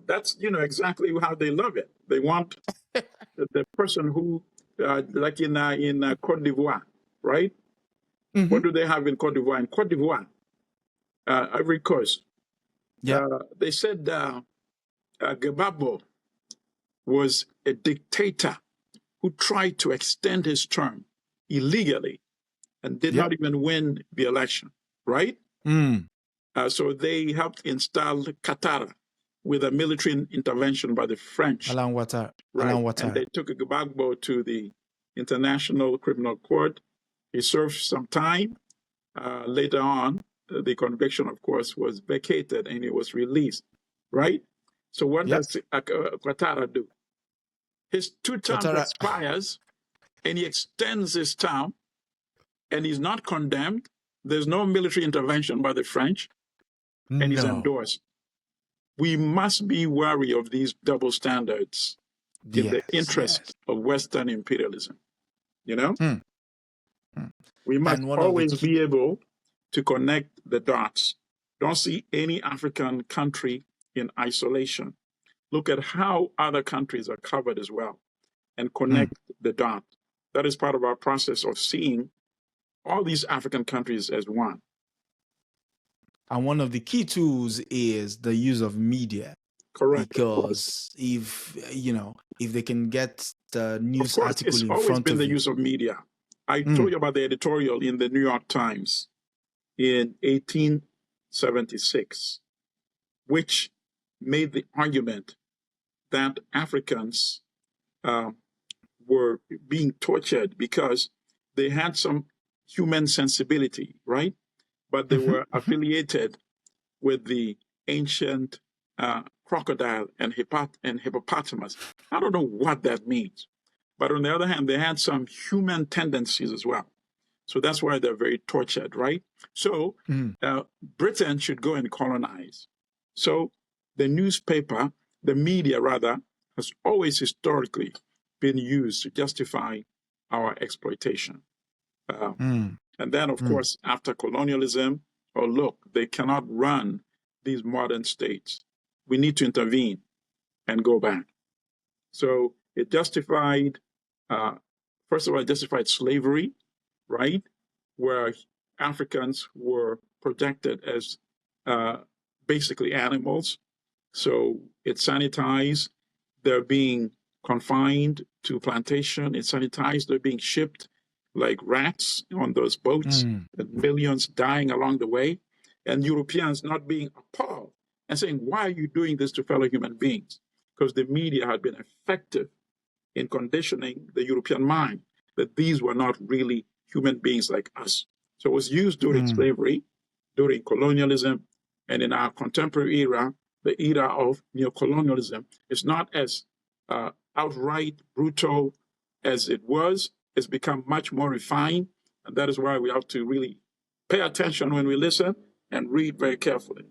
that's, exactly how they love it. They want the person who, like in Cote d'Ivoire, right? Mm-hmm. What do they have in Cote d'Ivoire? In Cote d'Ivoire, Ivory Coast, they said Gbagbo was a dictator who tried to extend his term illegally and did not even win the election, right? Mm. So they helped install Qatar with a military intervention by the French. Alan Ouattara. Right. Alan Ouattara. And they took Gbagbo to the International Criminal Court. He served some time. Later on, the conviction, of course, was vacated and he was released, right? So what does Ouattara do? His 2 terms expires and he extends his term and he's not condemned. There's no military intervention by the French and he's endorsed. We must be wary of these double standards in the interest of Western imperialism. We must always be able to connect the dots. Don't see any African country in isolation. Look at how other countries are covered as well and connect the dots. That is part of our process of seeing all these African countries as one. And one of the key tools is the use of media. Correct. Because if they can get the news article in front of you. It's always been the use of media. I told you about the editorial in the New York Times in 1876, which made the argument that Africans were being tortured because they had some human sensibility, right? But they were affiliated with the ancient crocodile and hippopotamus. I don't know what that means. But on the other hand, they had some human tendencies as well. So that's why they're very tortured, right? So Britain should go and colonize. So the newspaper, the media rather, has always historically been used to justify our exploitation. And then, of course, after colonialism, look, they cannot run these modern states. We need to intervene and go back. So it justified, first of all, it justified slavery, right? Where Africans were projected as basically animals. So it sanitized their being confined to plantation. It sanitized their being shipped like rats on those boats, and millions dying along the way, and Europeans not being appalled and saying, why are you doing this to fellow human beings? Because the media had been effective in conditioning the European mind that these were not really human beings like us. So it was used during slavery, during colonialism, and in our contemporary era, the era of neocolonialism. It's not as outright brutal as it was. It's become much more refined, and that is why we have to really pay attention when we listen and read very carefully.